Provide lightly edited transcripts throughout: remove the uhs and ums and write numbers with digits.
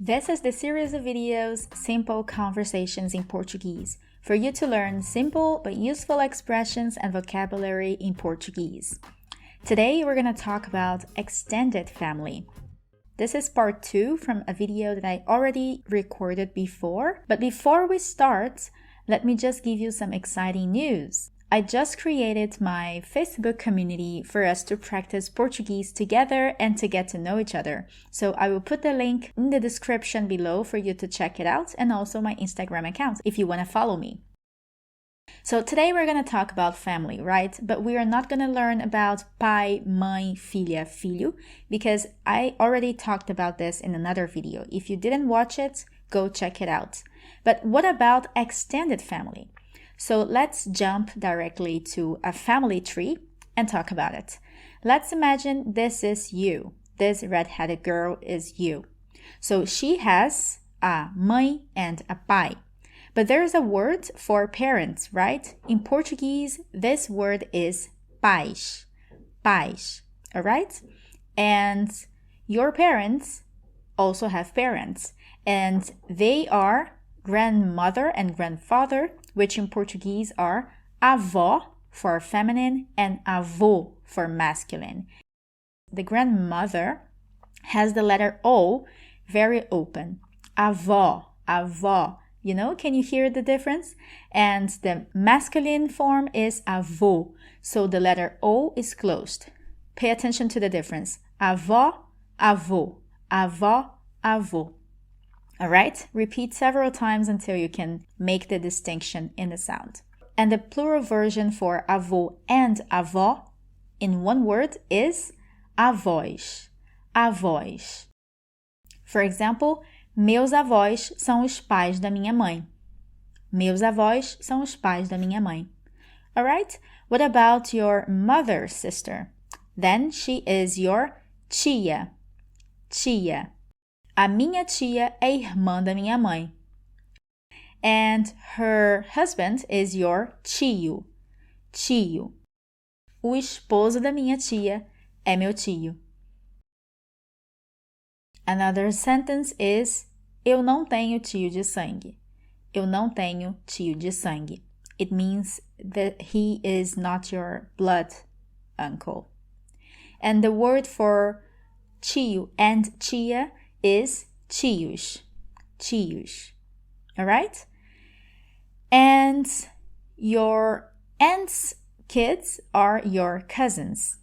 This is the series of videos, Simple Conversations in Portuguese, for you to learn simple but useful expressions and vocabulary in Portuguese. Today, we're going to talk about extended family. This is part 2 from a video that I already recorded before. But before we start, let me just give you some exciting news. I just created my Facebook community for us to practice Portuguese together and to get to know each other. So I will put the link in the description below for you to check it out, and also my Instagram account if you want to follow me. So today we're going to talk about family, right? But we are not going to learn about pai, mãe, filha, filho, because I already talked about this in another video. If you didn't watch it, go check it out. But what about extended family? So let's jump directly to a family tree and talk about it. Let's imagine this is you. This red-headed girl is you. So she has a mãe and a pai. But there's a word for parents, right? In Portuguese, this word is pais. Pais, all right? And your parents also have parents. And they are grandmother and grandfather, which in Portuguese are avó for feminine and avô for masculine. The grandmother has the letter O very open. Avó, avó. You know, can you hear the difference? And the masculine form is avô. So the letter O is closed. Pay attention to the difference. Avó, avô. Avó, avô. All right? Repeat several times until you can make the distinction in the sound. And the plural version for avô and avó in one word is avós. Avós. For example, meus avós são os pais da minha mãe. Meus avós são os pais da minha mãe. All right? What about your mother's sister? Then she is your tia. Tia. A minha tia é irmã da minha mãe. And her husband is your tio. Tio. O esposo da minha tia é meu tio. Another sentence is eu não tenho tio de sangue. Eu não tenho tio de sangue. It means that he is not your blood uncle. And the word for tio and tia is tios. Tios. All right? And your aunt's kids are your cousins.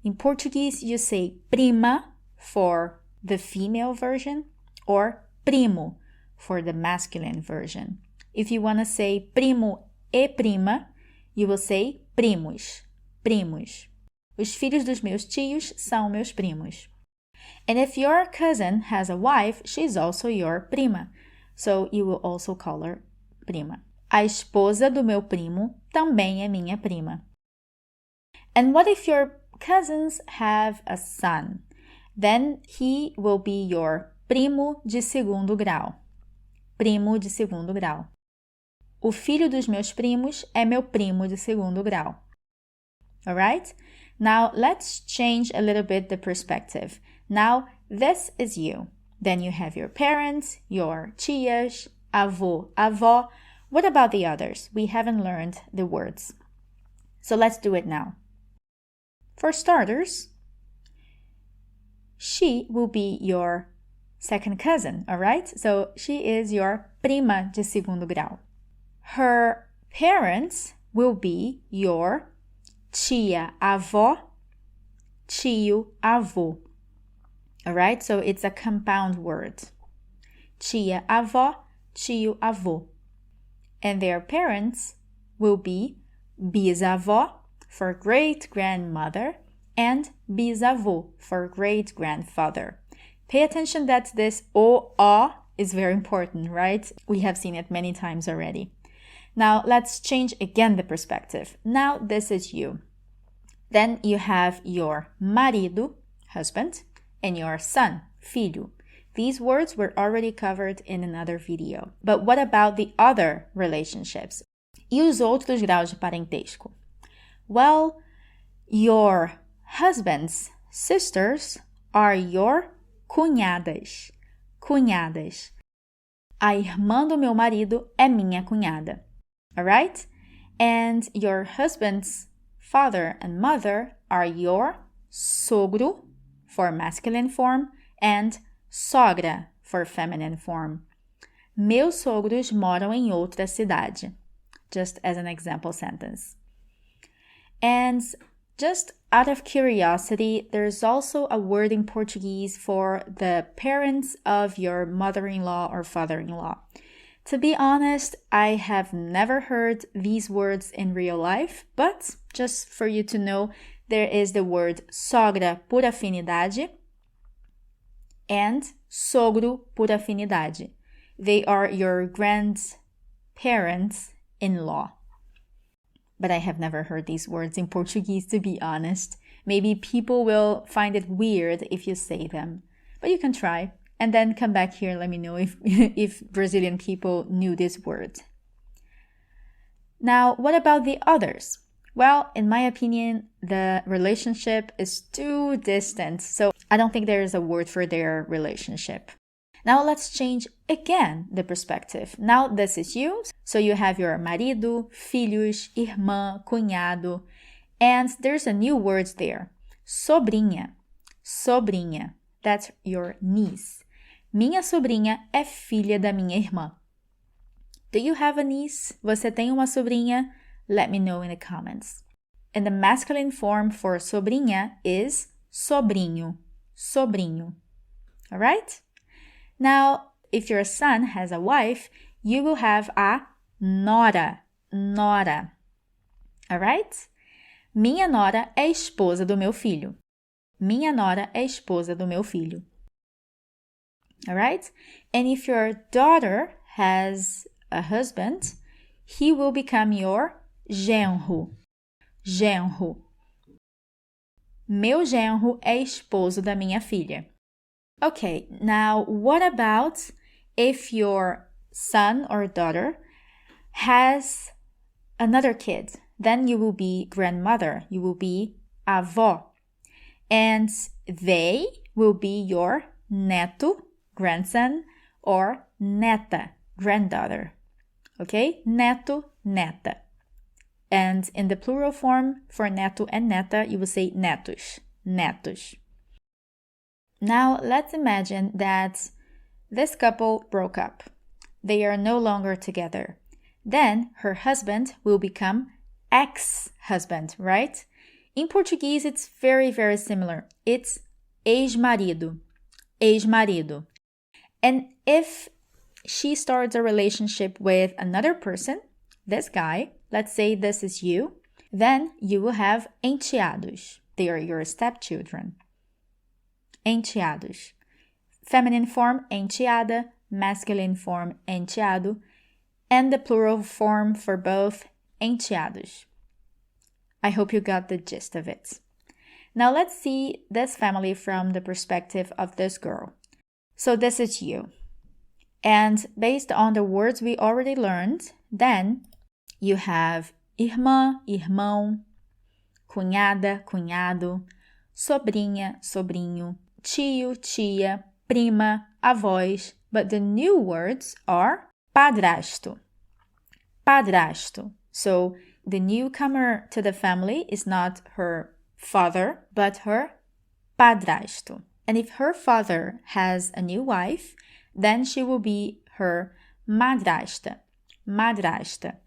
In Portuguese, you say prima for the female version or primo for the masculine version. If you want to say primo e prima, you will say primos. Primos. Os filhos dos meus tios são meus primos. And if your cousin has a wife, she's also your prima. So you will also call her prima. A esposa do meu primo também é minha prima. And what if your cousins have a son? Then he will be your primo de segundo grau. Primo de segundo grau. O filho dos meus primos é meu primo de segundo grau. Alright? Now let's change a little bit the perspective. Now this is you. Then you have your parents, your tias, avô, avó. What about the others? We haven't learned the words. So let's do it now. For starters, she will be your second cousin, all right? So she is your prima de segundo grau. Her parents will be your tia-avó, tio-avô. All right? So it's a compound word. Tia-avó, tio-avô. And their parents will be bisavó for great-grandmother and bisavô for great-grandfather. Pay attention that this o is very important, right? We have seen it many times already. Now let's change again the perspective. Now this is you. Then you have your marido, husband, and your son, filho. These words were already covered in another video. But what about the other relationships? E os outros graus de parentesco? Well, your husband's sisters are your cunhadas. cunhadas. A irmã do meu marido é minha cunhada. Alright? And your husband's father and mother are your sogro, for masculine form, and sogra, for feminine form. Meus sogros moram em outra cidade. Just as an example sentence. And just out of curiosity, there's also a word in Portuguese for the parents of your mother-in-law or father-in-law. To be honest, I have never heard these words in real life, but just for you to know, there is the word sogra por afinidade and sogro por afinidade. They are your grandparents-in-law. But I have never heard these words in Portuguese, to be honest. Maybe people will find it weird if you say them. But you can try. And then come back here and let me know if Brazilian people knew this word. Now, what about the others? Well, in my opinion, the relationship is too distant. So I don't think there is a word for their relationship. Now let's change again the perspective. Now this is you. So you have your marido, filhos, irmã, cunhado. And there's a new word there. Sobrinha. Sobrinha. That's your niece. Minha sobrinha é filha da minha irmã. Do you have a niece? Você tem uma sobrinha? Let me know in the comments. And the masculine form for sobrinha is sobrinho. Sobrinho. Alright? Now, if your son has a wife, you will have a nora. Nora. Alright? Minha nora é esposa do meu filho. Minha nora é esposa do meu filho. Alright? And if your daughter has a husband, he will become your genro. Genro. Meu genro é esposo da minha filha. Okay, now what about if your son or daughter has another kid? Then you will be grandmother. You will be avó. And they will be your neto, grandson, or neta, granddaughter. Okay? Neto, neta. And in the plural form for neto and neta, you will say netos, netos. Now, let's imagine that this couple broke up. They are no longer together. Then her husband will become ex-husband, right? In Portuguese, it's very, very similar. It's ex-marido, ex-marido. And if she starts a relationship with another person, this guy, let's say this is you, then you will have enteados. They are your stepchildren. Enteados. Feminine form, enteada, masculine form, enteado, and the plural form for both, enteados. I hope you got the gist of it. Now let's see this family from the perspective of this girl. So this is you. And based on the words we already learned, then you have irmã, irmão, cunhada, cunhado, sobrinha, sobrinho, tio, tia, prima, avós, but the new words are padrasto. Padrasto. So the newcomer to the family is not her father, but her padrasto. And if her father has a new wife, then she will be her madrasta. Madrasta.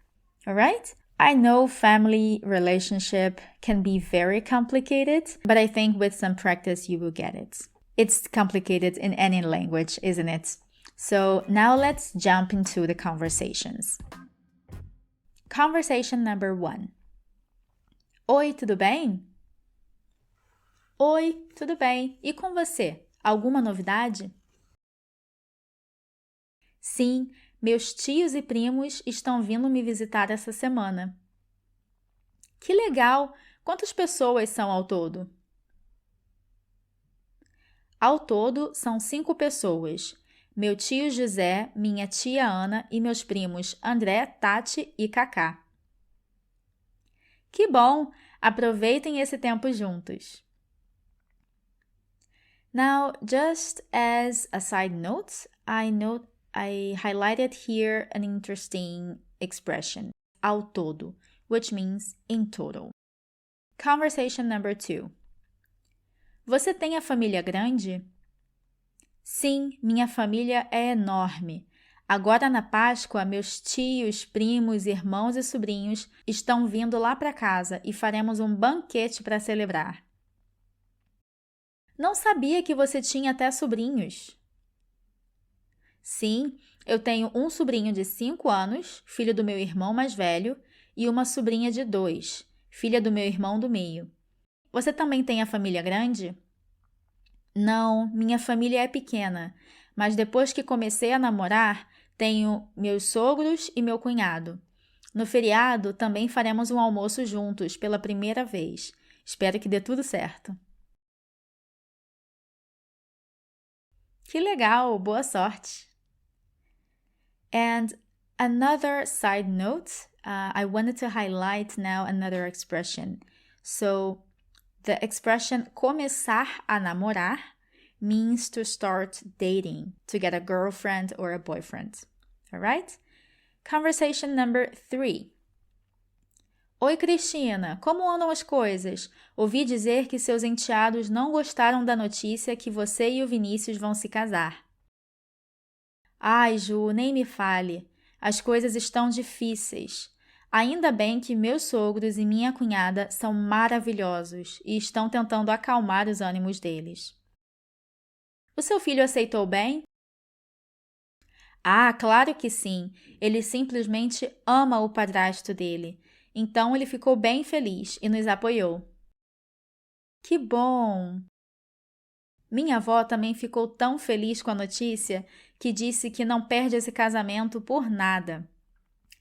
Alright? I know family relationship can be very complicated, but I think with some practice you will get it. It's complicated in any language, isn't it? So now let's jump into the conversations. Conversation number 1. Oi, tudo bem? Oi, tudo bem. E com você? Alguma novidade? Sim, meus tios e primos estão vindo me visitar essa semana. Que legal! Quantas pessoas são ao todo? Ao todo, são 5 pessoas. Meu tio José, minha tia Ana e meus primos André, Tati e Cacá. Que bom! Aproveitem esse tempo juntos. Now, just as a side note, I highlighted here an interesting expression, ao todo, which means in total. Conversation number 2. Você tem a família grande? Sim, minha família é enorme. Agora na Páscoa, meus tios, primos, irmãos e sobrinhos estão vindo lá para casa e faremos um banquete para celebrar. Não sabia que você tinha até sobrinhos. Sim, eu tenho um sobrinho de 5 anos, filho do meu irmão mais velho, e uma sobrinha de 2, filha do meu irmão do meio. Você também tem a família grande? Não, minha família é pequena, mas depois que comecei a namorar, tenho meus sogros e meu cunhado. No feriado, também faremos um almoço juntos pela primeira vez. Espero que dê tudo certo. Que legal! Boa sorte! And another side note, I wanted to highlight now another expression. So, the expression começar a namorar means to start dating, to get a girlfriend or a boyfriend. All right? Conversation number 3. Oi, Cristina, como andam as coisas? Ouvi dizer que seus enteados não gostaram da notícia que você e o Vinícius vão se casar. Ai, Ju, nem me fale. As coisas estão difíceis. Ainda bem que meus sogros e minha cunhada são maravilhosos e estão tentando acalmar os ânimos deles. O seu filho aceitou bem? Ah, claro que sim. Ele simplesmente ama o padrasto dele. Então ele ficou bem feliz e nos apoiou. Que bom! Minha avó também ficou tão feliz com a notícia que disse que não perde esse casamento por nada.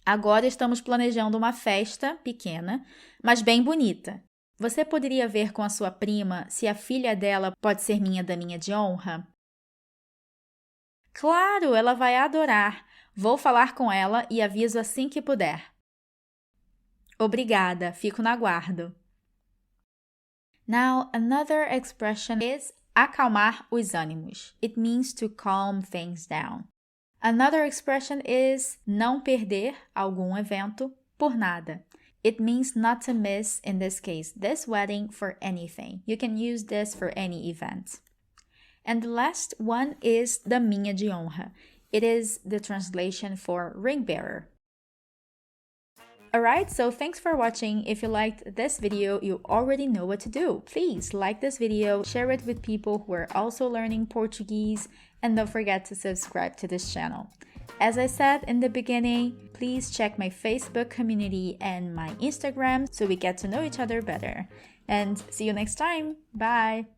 Agora estamos planejando uma festa pequena, mas bem bonita. Você poderia ver com a sua prima se a filha dela pode ser minha daminha de honra? Claro, ela vai adorar. Vou falar com ela e aviso assim que puder. Obrigada, fico no aguardo. Now, another expression is acalmar os ânimos. It means to calm things down. Another expression is não perder algum evento por nada. It means not to miss, in this case, this wedding for anything. You can use this for any event. And the last one is daminha de honra. It is the translation for ring bearer. Alright, so thanks for watching. If you liked this video, you already know what to do. Please like this video, share it with people who are also learning Portuguese, and don't forget to subscribe to this channel. As I said in the beginning, please check my Facebook community and my Instagram so we get to know each other better. And see you next time. Bye!